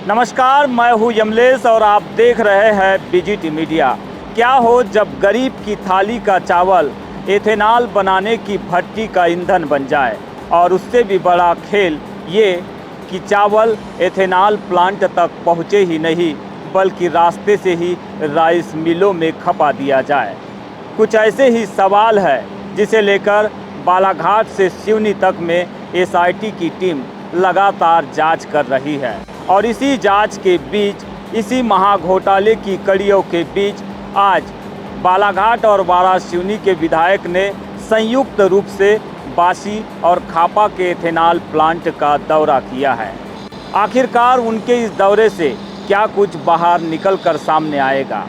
नमस्कार, मैं हूं यमलेश और आप देख रहे हैं बीजीटी मीडिया। क्या हो जब गरीब की थाली का चावल एथेनॉल बनाने की भट्टी का ईंधन बन जाए, और उससे भी बड़ा खेल ये कि चावल एथेनॉल प्लांट तक पहुँचे ही नहीं बल्कि रास्ते से ही राइस मिलों में खपा दिया जाए। कुछ ऐसे ही सवाल है जिसे लेकर बालाघाट से सिवनी तक में एसआईटी की टीम लगातार जांच कर रही है, और इसी जांच के बीच, इसी महाघोटाले की कड़ियों के बीच आज बालाघाट और वारासिवनी के विधायक ने संयुक्त रूप से बासी और खापा के एथेनॉल प्लांट का दौरा किया है। आखिरकार उनके इस दौरे से क्या कुछ बाहर निकल कर सामने आएगा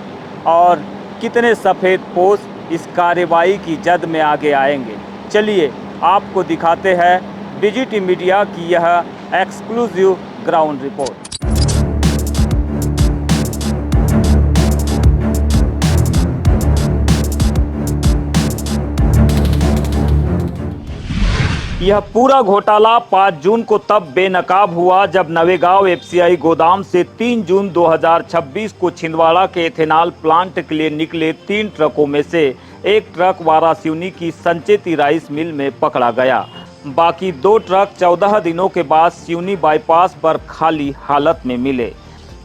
और कितने सफ़ेद पोश इस कार्रवाई की जद में आगे आएंगे, चलिए आपको दिखाते हैं बीजीटी मीडिया की यह एक्सक्लूसिव ग्राउंड रिपोर्ट। यह पूरा घोटाला 5 जून को तब बेनकाब हुआ जब नवेगांव एफसीआई गोदाम से 3 जून 2026 को छिंदवाड़ा के एथेनॉल प्लांट के लिए निकले 3 ट्रकों में से एक ट्रक वारासिवनी की संचेती राइस मिल में पकड़ा गया। बाकी 2 ट्रक 14 दिनों के बाद सिवनी बाईपास पर खाली हालत में मिले।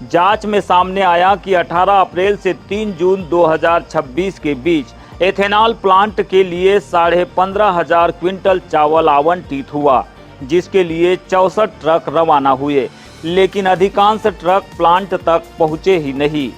जांच में सामने आया कि 18 अप्रैल से 3 जून 2026 के बीच एथेनॉल प्लांट के लिए 15,500 क्विंटल चावल आवंटित हुआ, जिसके लिए 64 ट्रक रवाना हुए, लेकिन अधिकांश ट्रक प्लांट तक पहुंचे ही नहीं।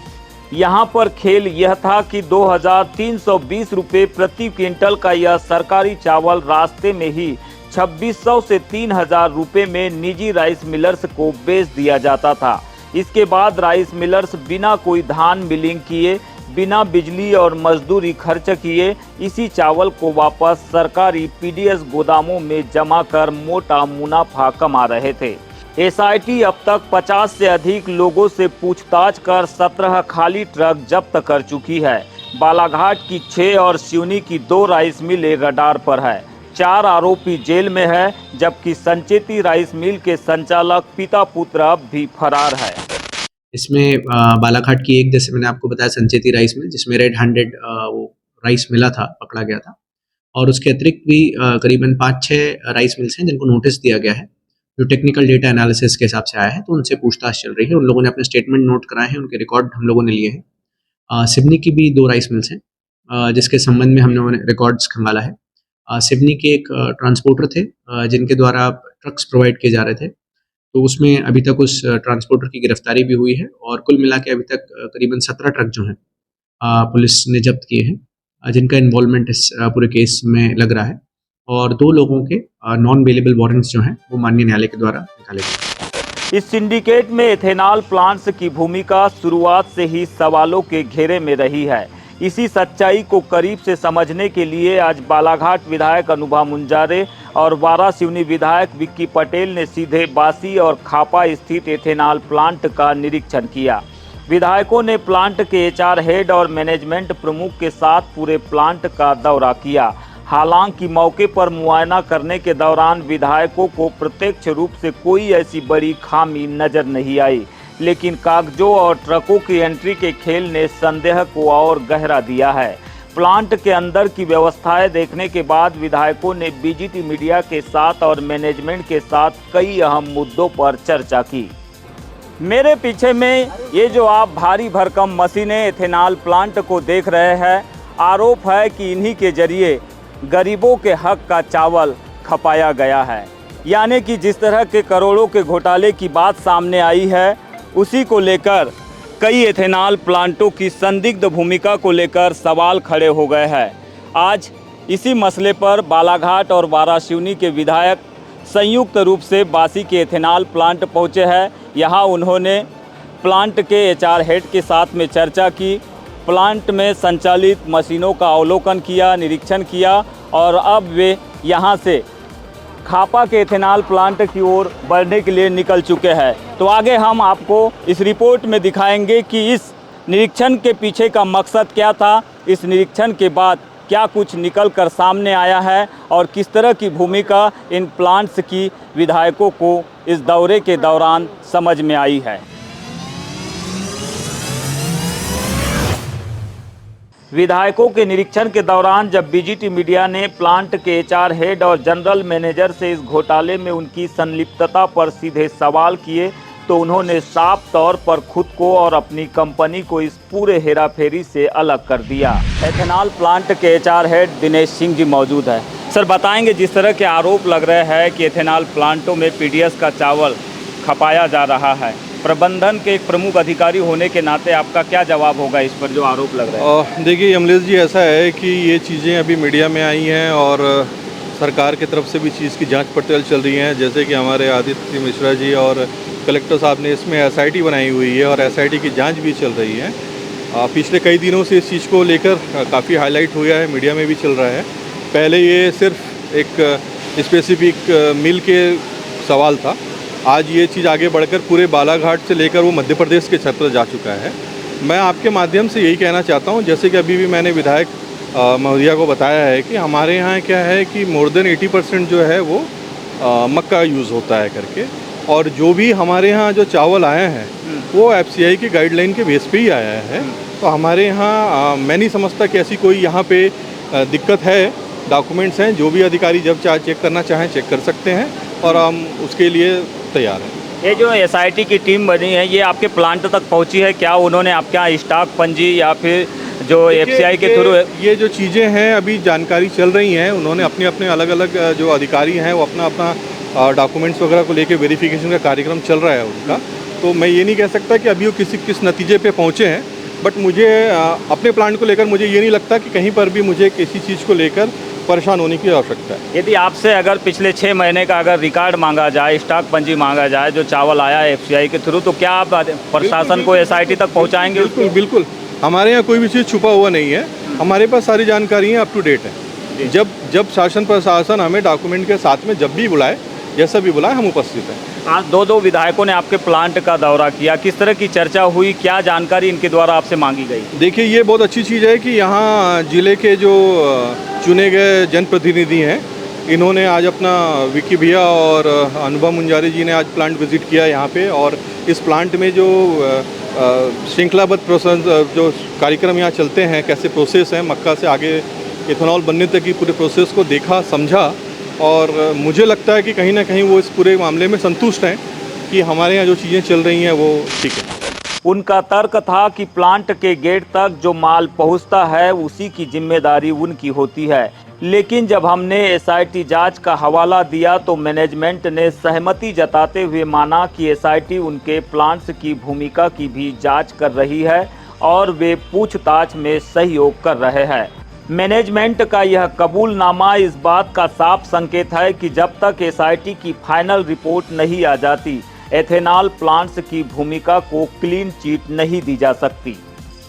यहां पर खेल यह था कि 2,320 रुपये प्रति क्विंटल का यह सरकारी चावल रास्ते में ही 2,600 से 3,000 रुपये में निजी राइस मिलर्स को बेच दिया जाता था। इसके बाद राइस मिलर्स बिना कोई धान मिलिंग किए, बिना बिजली और मजदूरी खर्च किए इसी चावल को वापस सरकारी पीडीएस गोदामों में जमा कर मोटा मुनाफा कमा रहे थे। एसआईटी अब तक 50 से अधिक लोगों से पूछताछ कर 17 खाली ट्रक जब्त कर चुकी है। बालाघाट की 6 और सिवनी की 2 राइस मिलें रडार पर है। 4 आरोपी जेल में है, जबकि संचेती राइस मिल के संचालक पिता पुत्र अब भी फरार है। इसमें बालाघाट की एक, जैसे मैंने आपको बताया, संचेती राइस मिल, जिसमें रेड हैंडेड वो राइस मिला था, पकड़ा गया था। और उसके अतिरिक्त भी करीबन 5-6 राइस मिल्स हैं जिनको नोटिस दिया गया है, जो टेक्निकल डेटा एनालिसिस के हिसाब से आया है। तो उनसे पूछताछ चल रही है। उन लोगों ने अपने स्टेटमेंट नोट कराए हैं, उनके रिकॉर्ड हम लोगों ने लिए हैं। सिवनी की भी 2 राइस मिल्स हैं जिसके संबंध में हम लोगों ने रिकॉर्ड्स खंगाला है। सिवनी के एक ट्रांसपोर्टर थे जिनके द्वारा ट्रक्स प्रोवाइड किए जा रहे थे, तो उसमें अभी तक उस ट्रांसपोर्टर की गिरफ्तारी भी हुई है, और कुल मिला के अभी तक करीबन 17 ट्रक जो हैं पुलिस ने जब्त किए हैं, जिनका इन्वॉल्वमेंट इस पूरे केस में लग रहा है। और 2 लोगों के नॉन अवेलेबल वारंट्स जो हैं वो माननीय न्यायालय के द्वारा निकाले गए। इस सिंडिकेट में एथेनॉल प्लांट्स की भूमिका शुरुआत से ही सवालों के घेरे में रही है। इसी सच्चाई को करीब से समझने के लिए आज बालाघाट विधायक अनुभा मुंजारे और वारासिवनी विधायक विक्की पटेल ने सीधे बासी और खापा स्थित एथेनॉल प्लांट का निरीक्षण किया। विधायकों ने प्लांट के एचआर हेड और मैनेजमेंट प्रमुख के साथ पूरे प्लांट का दौरा किया। हालांकि मौके पर मुआयना करने के दौरान विधायकों को प्रत्यक्ष रूप से कोई ऐसी बड़ी खामी नजर नहीं आई, लेकिन कागजों और ट्रकों की एंट्री के खेल ने संदेह को और गहरा दिया है। प्लांट के अंदर की व्यवस्थाएं देखने के बाद विधायकों ने बीजीटी मीडिया के साथ और मैनेजमेंट के साथ कई अहम मुद्दों पर चर्चा की। मेरे पीछे में ये जो आप भारी भरकम मशीनें एथेनॉल प्लांट को देख रहे हैं, आरोप है कि इन्हीं के जरिए गरीबों के हक का चावल खपाया गया है। यानी कि जिस तरह के करोड़ों के घोटाले की बात सामने आई है, उसी को लेकर कई एथेनॉल प्लांटों की संदिग्ध भूमिका को लेकर सवाल खड़े हो गए हैं। आज इसी मसले पर बालाघाट और वारासिवनी के विधायक संयुक्त रूप से बासी के एथेनॉल प्लांट पहुंचे हैं। यहां उन्होंने प्लांट के एचआर हेड के साथ में चर्चा की, प्लांट में संचालित मशीनों का अवलोकन किया, निरीक्षण किया, और अब वे यहां से खापा के एथेनॉल प्लांट की ओर बढ़ने के लिए निकल चुके हैं। तो आगे हम आपको इस रिपोर्ट में दिखाएंगे कि इस निरीक्षण के पीछे का मकसद क्या था, इस निरीक्षण के बाद क्या कुछ निकल कर सामने आया है, और किस तरह की भूमिका इन प्लांट्स की विधायकों को इस दौरे के दौरान समझ में आई है। विधायकों के निरीक्षण के दौरान जब बीजीटी मीडिया ने प्लांट के एचआर हेड और जनरल मैनेजर से इस घोटाले में उनकी संलिप्तता पर सीधे सवाल किए तो उन्होंने साफ तौर पर खुद को और अपनी कंपनी को इस पूरे हेराफेरी से अलग कर दिया। एथेनॉल प्लांट के एचआर हेड दिनेश सिंह जी मौजूद है। सर बताएंगे, जिस तरह के आरोप लग रहे हैं कि एथेनॉल प्लांटों में पीडीएस का चावल खपाया जा रहा है, प्रबंधन के एक प्रमुख अधिकारी होने के नाते आपका क्या जवाब होगा इस पर जो आरोप लग रहे हैं? देखिए अमलेश जी, ऐसा है कि ये चीज़ें अभी मीडिया में आई हैं और सरकार की तरफ से भी चीज़ की जांच पड़ताल चल रही है। जैसे कि हमारे आदित्य मिश्रा जी और कलेक्टर साहब ने इसमें एसआईटी बनाई हुई है और एसआईटी की जांच भी चल रही है। पिछले कई दिनों से इस चीज़ को लेकर काफ़ी हाईलाइट हुआ है, मीडिया में भी चल रहा है। पहले ये सिर्फ एक स्पेसिफिक मिल के सवाल था, आज ये चीज़ आगे बढ़कर पूरे बालाघाट से लेकर वो मध्य प्रदेश के क्षेत्र जा चुका है। मैं आपके माध्यम से यही कहना चाहता हूँ, जैसे कि अभी भी मैंने विधायक महोदया को बताया है कि हमारे यहाँ क्या है कि मोर देन 80% जो है वो मक्का यूज़ होता है करके, और जो भी हमारे यहाँ जो चावल आए हैं वो एफसीआई की गाइडलाइन के बेस पे ही आया है। तो हमारे यहाँ मैं नहीं समझता कि ऐसी कोई यहाँ पे दिक्कत है। डॉक्यूमेंट्स हैं, जो भी अधिकारी जब चेक करना चाहें चेक कर सकते हैं और हम उसके लिए तैयार हैं। ये जो एसआईटी की टीम बनी है, ये आपके प्लांट तक पहुंची है क्या? उन्होंने आपके यहाँ स्टॉक पंजी या फिर जो एफसीआई के थ्रू ये जो चीज़ें हैं अभी जानकारी चल रही हैं, उन्होंने अपने अपने अलग अलग जो अधिकारी हैं वो अपना अपना डॉक्यूमेंट्स वगैरह को लेके वेरिफिकेशन का कार्यक्रम चल रहा है उनका। तो मैं ये नहीं कह सकता कि अभी वो किस नतीजे पे पहुँचे हैं, बट मुझे अपने प्लांट को लेकर मुझे ये नहीं लगता कि कहीं पर भी मुझे किसी चीज़ को लेकर परेशान होने की आवश्यकता है। यदि आपसे अगर पिछले 6 महीने का अगर रिकॉर्ड मांगा जाए, स्टॉक पंजी मांगा जाए जो चावल आया है एफसीआई के थ्रू, तो क्या आप प्रशासन को एसआईटी तक पहुंचाएंगे? बिल्कुल बिल्कुल, हमारे यहाँ कोई भी चीज़ छुपा हुआ नहीं है, हमारे पास सारी जानकारी अप टू डेट है। जब शासन प्रशासन हमें डॉक्यूमेंट के साथ में जब भी बुलाए, जैसा भी बुलाए, हम उपस्थित हैं। आज दो विधायकों ने आपके प्लांट का दौरा किया, किस तरह की चर्चा हुई, क्या जानकारी इनके द्वारा आपसे मांगी गई? देखिए, ये बहुत अच्छी चीज़ है कि यहाँ जिले के जो चुने गए जनप्रतिनिधि हैं, इन्होंने आज अपना विक्की भैया और अनुभव मुंजारे जी ने आज प्लांट विज़िट किया यहाँ पे, और इस प्लांट में जो श्रृंखलाबद्ध प्रोसेस जो कार्यक्रम यहाँ चलते हैं, कैसे प्रोसेस है मक्का से आगे इथेनॉल बनने तक की पूरे प्रोसेस को देखा, समझा, और मुझे लगता है कि कहीं ना कहीं वो इस पूरे मामले में संतुष्ट हैं कि हमारे यहाँ जो चीज़ें चल रही हैं वो ठीक है। उनका तर्क था कि प्लांट के गेट तक जो माल पहुंचता है उसी की जिम्मेदारी उनकी होती है, लेकिन जब हमने एसआईटी जांच का हवाला दिया तो मैनेजमेंट ने सहमति जताते हुए माना कि एसआईटी उनके प्लांट्स की भूमिका की भी जांच कर रही है और वे पूछताछ में सहयोग कर रहे हैं। मैनेजमेंट का यह कबूलनामा इस बात का साफ संकेत है कि जब तक एसआईटी की फाइनल रिपोर्ट नहीं आ जाती, एथेनॉल प्लांट्स की भूमिका को क्लीन चिट नहीं दी जा सकती।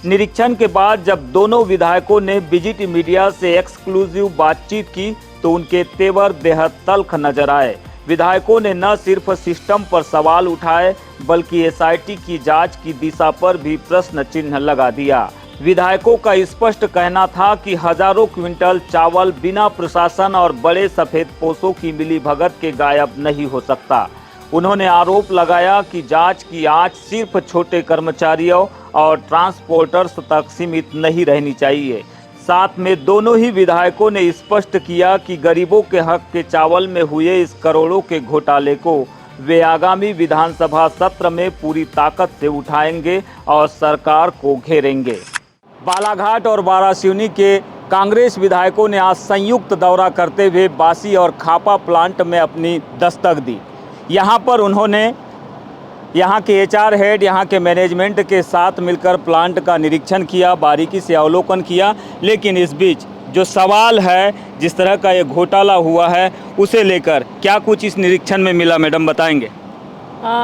निरीक्षण के बाद जब दोनों विधायकों ने बीजीटी मीडिया से एक्सक्लूसिव बातचीत की तो उनके तेवर बेहद तल्ख नजर आए। विधायकों ने न सिर्फ सिस्टम पर सवाल उठाए बल्कि एसआईटी की जांच की दिशा पर भी प्रश्न चिन्ह लगा दिया। विधायकों का स्पष्ट कहना था कि हजारों क्विंटल चावल बिना प्रशासन और बड़े सफेद पोशों की मिलीभगत के गायब नहीं हो सकता। उन्होंने आरोप लगाया कि जांच की आंच सिर्फ छोटे कर्मचारियों और ट्रांसपोर्टर्स तक सीमित नहीं रहनी चाहिए। साथ में दोनों ही विधायकों ने स्पष्ट किया कि गरीबों के हक के चावल में हुए इस करोड़ों के घोटाले को वे आगामी विधानसभा सत्र में पूरी ताकत से उठाएंगे और सरकार को घेरेंगे। बालाघाट और वारासिवनी के कांग्रेस विधायकों ने आज संयुक्त दौरा करते हुए बासी और खापा प्लांट में अपनी दस्तक दी। यहाँ पर उन्होंने यहाँ के एचआर हेड, यहाँ के मैनेजमेंट के साथ मिलकर प्लांट का निरीक्षण किया, बारीकी से अवलोकन किया। लेकिन इस बीच जो सवाल है, जिस तरह का ये घोटाला हुआ है, उसे लेकर क्या कुछ इस निरीक्षण में मिला, मैडम बताएंगे?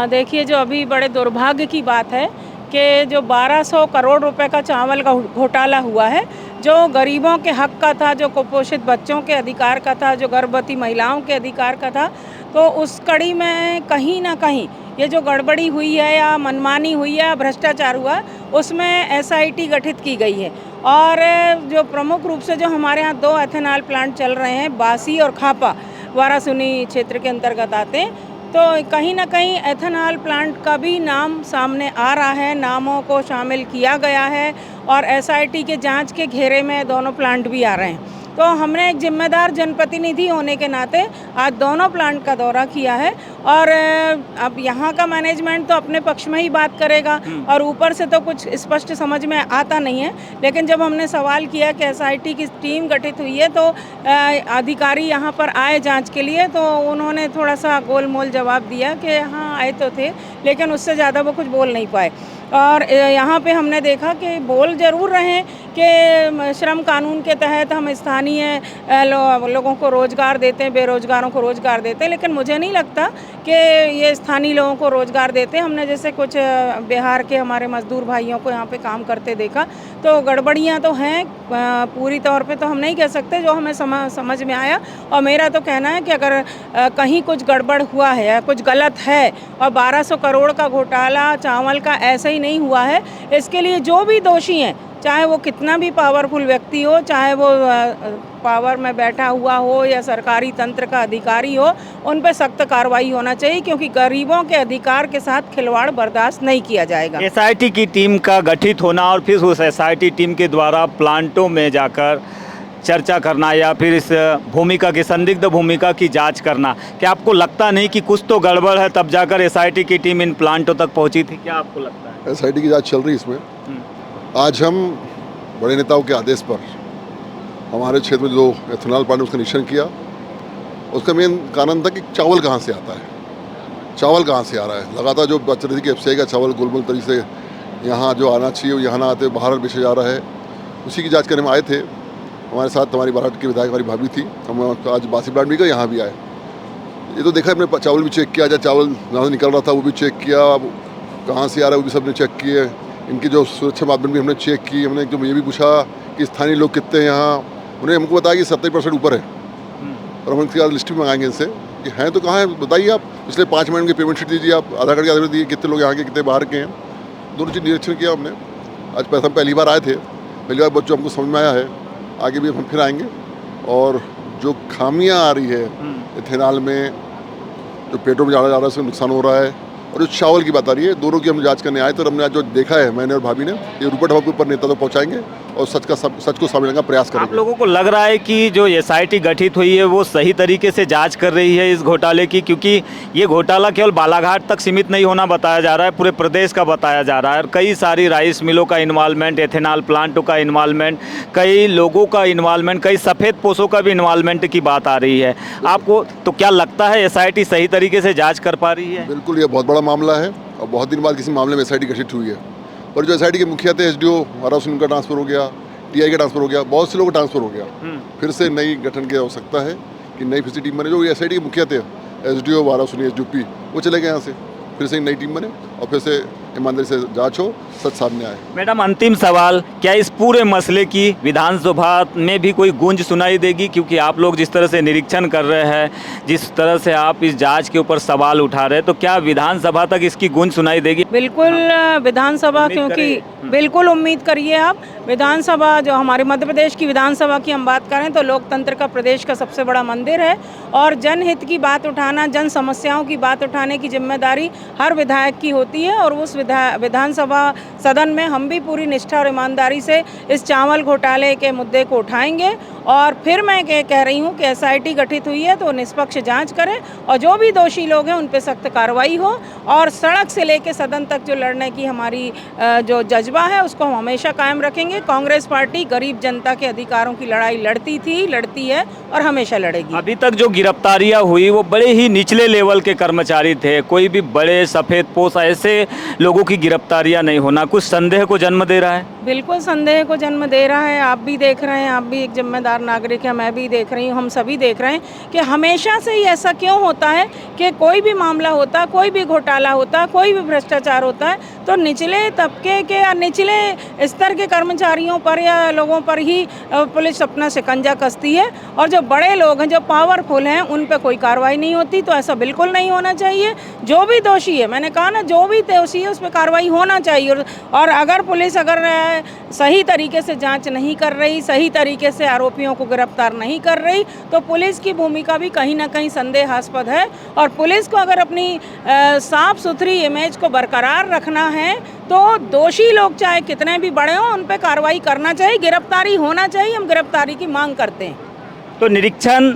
देखिए, जो अभी बड़े दुर्भाग्य की बात है कि जो 1200 करोड़ रुपए का चावल का घोटाला हुआ है, जो गरीबों के हक का था, जो कुपोषित बच्चों के अधिकार का था, जो गर्भवती महिलाओं के अधिकार का था, तो उस कड़ी में कहीं ना कहीं ये जो गड़बड़ी हुई है या मनमानी हुई है या भ्रष्टाचार हुआ, उसमें एसआईटी गठित की गई है। और जो प्रमुख रूप से जो हमारे यहाँ 2 एथेनॉल प्लांट चल रहे हैं, बासी और खापा, वारासिवनी क्षेत्र के अंतर्गत आते हैं, तो कहीं ना कहीं एथेनॉल प्लांट का भी नाम सामने आ रहा है, नामों को शामिल किया गया है और एसआईटी के जांच के घेरे में दोनों प्लांट भी आ रहे हैं। तो हमने एक जिम्मेदार जनप्रतिनिधि होने के नाते आज दोनों प्लांट का दौरा किया है और अब यहाँ का मैनेजमेंट तो अपने पक्ष में ही बात करेगा और ऊपर से तो कुछ स्पष्ट समझ में आता नहीं है। लेकिन जब हमने सवाल किया कि एसआईटी की टीम गठित हुई है तो अधिकारी यहाँ पर आए जांच के लिए, तो उन्होंने थोड़ा सा गोलमोल जवाब दिया कि हाँ आए तो थे, लेकिन उससे ज़्यादा वो कुछ बोल नहीं पाए। और यहाँ पे हमने देखा कि बोल ज़रूर रहे हैं कि श्रम कानून के तहत हम स्थानीय लोगों को रोज़गार देते हैं, बेरोज़गारों को रोज़गार देते हैं, लेकिन मुझे नहीं लगता कि ये स्थानीय लोगों को रोज़गार देते हैं। हमने जैसे कुछ बिहार के हमारे मज़दूर भाइयों को यहाँ पे काम करते देखा, तो गड़बड़ियाँ तो हैं, पूरी तौर पे तो हम नहीं कह सकते, जो हमें समझ में आया। और मेरा तो कहना है कि अगर कहीं कुछ गड़बड़ हुआ है या कुछ गलत है और 1200 करोड़ का घोटाला चावल का ऐसे ही नहीं हुआ है, इसके लिए जो भी दोषी हैं, चाहे वो कितना भी पावरफुल व्यक्ति हो, चाहे वो पावर में बैठा हुआ हो या सरकारी तंत्र का अधिकारी हो, उन पर सख्त कार्रवाई होना चाहिए, क्योंकि गरीबों के अधिकार के साथ खिलवाड़ बर्दाश्त नहीं किया जाएगा। एसआईटी की टीम का गठित होना और फिर उस एसआईटी टीम के द्वारा प्लांटों में जाकर चर्चा करना या फिर इस भूमिका की, संदिग्ध भूमिका की जांच करना, क्या आपको लगता नहीं कि कुछ तो गड़बड़ है तब जाकर एसआईटी की टीम इन प्लांटों तक पहुंची थी? क्या आपको लगता है? एसआईटी की जांच चल रही है इसमें। आज हम बड़े नेताओं के आदेश पर हमारे क्षेत्र में जो एथेनॉल प्लांट उसका निरीक्षण किया, उसका मेन कारण था कि चावल कहाँ से आता है, चावल कहाँ से आ रहा है। लगातार जो बच रही थी कि एफसीआई का चावल गोलमोल तरीके से यहाँ जो आना चाहिए वो यहाँ ना आते, बाहर बेचा जा रहा है, उसी की जाँच करने में आए थे। हमारे साथ हमारी बारात की विधायक हमारी भाभी थी, हम आज बासी प्लांट भी गए, यहाँ भी आए। ये तो देखा हमने, चावल भी चेक किया, जहाँ चावल जहाँ से निकल रहा था वो भी चेक किया, कहाँ से आ रहा है वो भी सबने चेक किए। इनकी जो सुरक्षा मापदंड भी हमने चेक की। हमने जो ये भी पूछा कि स्थानीय लोग कितने हैं यहाँ, उन्हें हमको बताया कि 70% ऊपर है। और हम इनके बाद लिस्ट भी मंगाएंगे इनसे कि हैं तो कहाँ है बताइए आप, पिछले 5 महीने की पेमेंट शीट दीजिए, आप आधार कार्ड की आधार दीजिए, कितने लोग यहाँ के कितने बाहर के हैं। दोनों चीज़ निरीक्षण किया हमने। आज पैसा हम पहली बार आए थे, पहली बार बच्चों हमको समझ में आया है, आगे भी हम फिर आएंगे। और जो खामियां आ रही है एथेनॉल में, जो पेट्रोल में ज़्यादा जा रहा है उसमें नुकसान हो रहा है, और जो चावल की बात आ रही है, दोनों की हम जांच करने आए थे। और हमने आज जो देखा है, मैंने और भाभी ने, ये रूपट हम ऊपर नेता तक पहुँचाएंगे और सच को सामने लाने का प्रयास करेंगे। आप लोगों को लग रहा है कि जो एसआईटी गठित हुई है वो सही तरीके से जांच कर रही है इस घोटाले की? क्योंकि ये घोटाला केवल बालाघाट तक सीमित नहीं होना बताया जा रहा है, पूरे प्रदेश का बताया जा रहा है। और कई सारी राइस मिलों का इन्वॉल्वमेंट, एथेनॉल प्लांटों का इन्वॉल्वमेंट, कई लोगों का इन्वॉल्वमेंट, कई सफ़ेद पोशों का भी इन्वॉल्वमेंट की बात आ रही है। आपको तो क्या लगता है एसआईटी सही तरीके से जाँच कर पा रही है? बिल्कुल, ये बहुत बड़ा मामला है और बहुत दिन बाद किसी मामले में एसआईटी गठित हुई है। और जो एसआईटी के मुखिया थे, एसडीओ वाराणसी, उनका ट्रांसफर हो गया, टीआई का ट्रांसफर हो गया, बहुत से लोगों का ट्रांसफर हो गया। फिर से नई गठन की आवश्यकता है कि नई फिर से टीम बने। जो एसआईटी के मुखिया थे, एसडीओ वाराणसी, एसडीओपी, वो चले गए यहाँ से, फिर से नई टीम बने और फिर से ईमानदारी से जांच हो, सच सामने आए। मैडम, अंतिम सवाल, क्या इस पूरे मसले की विधानसभा में भी कोई गूंज सुनाई देगी? क्योंकि आप लोग जिस तरह से निरीक्षण कर रहे हैं, जिस तरह से आप इस जांच के ऊपर सवाल उठा रहे हैं, तो क्या विधानसभा तक इसकी गूंज सुनाई देगी? बिल्कुल विधानसभा, क्योंकि बिल्कुल उम्मीद करिए आप। विधानसभा, जो हमारे मध्य प्रदेश की विधानसभा की हम बात करें तो लोकतंत्र का प्रदेश का सबसे बड़ा मंदिर है, और जनहित की बात उठाना, जन समस्याओं की बात उठाने की जिम्मेदारी हर विधायक की होती है। और उस विधानसभा सदन में हम भी पूरी निष्ठा और ईमानदारी से इस चावल घोटाले के मुद्दे को उठाएंगे। और फिर मैं कह रही हूँ कि एसआईटी गठित हुई है तो निष्पक्ष जांच करें और जो भी दोषी लोग हैं उन पर सख्त कार्रवाई हो। और सड़क से लेकर सदन तक जो लड़ने की हमारी जो जज्बा है उसको हम हमेशा कायम रखेंगे। कांग्रेस पार्टी गरीब जनता के अधिकारों की लड़ाई लड़ती थी, लड़ती है और हमेशा लड़ेगी। अभी तक जो गिरफ्तारियां हुई वो बड़े ही निचले लेवल के कर्मचारी थे, कोई भी बड़े सफ़ेद पोश ऐसे लोगों की गिरफ्तारियां नहीं होना कुछ संदेह को जन्म दे रहा है? बिल्कुल संदेह को जन्म दे रहा है। आप भी देख रहे हैं, आप भी एक जिम्मेदार नागरिक है, मैं भी देख रही हूँ, हम सभी देख रहे हैं कि हमेशा से ही ऐसा क्यों होता है कि कोई भी मामला होता, कोई भी घोटाला होता, कोई भी भ्रष्टाचार होता है तो निचले तबके के या निचले स्तर के कर्मचारियों पर या लोगों पर ही पुलिस अपना शिकंजा कसती है, और जो बड़े लोग हैं, जो पावरफुल हैं, उन पर कोई कार्रवाई नहीं होती। तो ऐसा बिल्कुल नहीं होना चाहिए। जो भी दोषी है, मैंने कहा ना, जो भी दोषी है उस पर कार्रवाई होना चाहिए। और अगर पुलिस अगर है सही तरीके से जांच नहीं कर रही, सही तरीके से आरोपियों को गिरफ्तार नहीं कर रही, तो पुलिस की भूमिका भी कहीं ना कहीं संदेहास्पद है। और पुलिस को अगर अपनी साफ सुथरी इमेज को बरकरार रखना है तो दोषी लोग चाहे कितने भी बड़े हों उन पर कार्रवाई करना चाहिए, गिरफ्तारी होना चाहिए। हम गिरफ्तारी की मांग करते हैं। तो निरीक्षण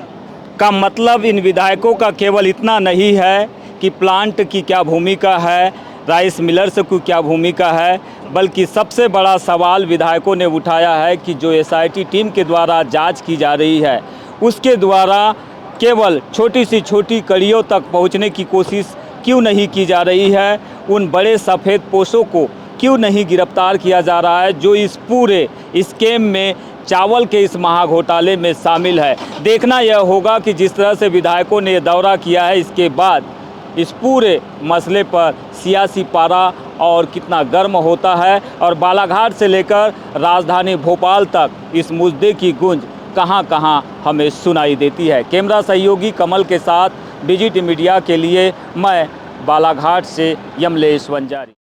का मतलब इन विधायकों का केवल इतना नहीं है कि प्लांट की क्या भूमिका है, राइस मिलर्स की क्या भूमिका है, बल्कि सबसे बड़ा सवाल विधायकों ने उठाया है कि जो एसआईटी टीम के द्वारा जांच की जा रही है उसके द्वारा केवल छोटी सी छोटी कड़ियों तक पहुंचने की कोशिश क्यों नहीं की जा रही है, उन बड़े सफ़ेद पोशों को क्यों नहीं गिरफ्तार किया जा रहा है जो इस पूरे स्कैम में चावल के इस महाघोटाले में शामिल है। देखना यह होगा कि जिस तरह से विधायकों ने दौरा किया है इसके बाद इस पूरे मसले पर सियासी पारा और कितना गर्म होता है और बालाघाट से लेकर राजधानी भोपाल तक इस मुद्दे की गूंज कहां-कहां हमें सुनाई देती है। कैमरा सहयोगी कमल के साथ डिजिट मीडिया के लिए मैं बालाघाट से यमलेश वंजारी।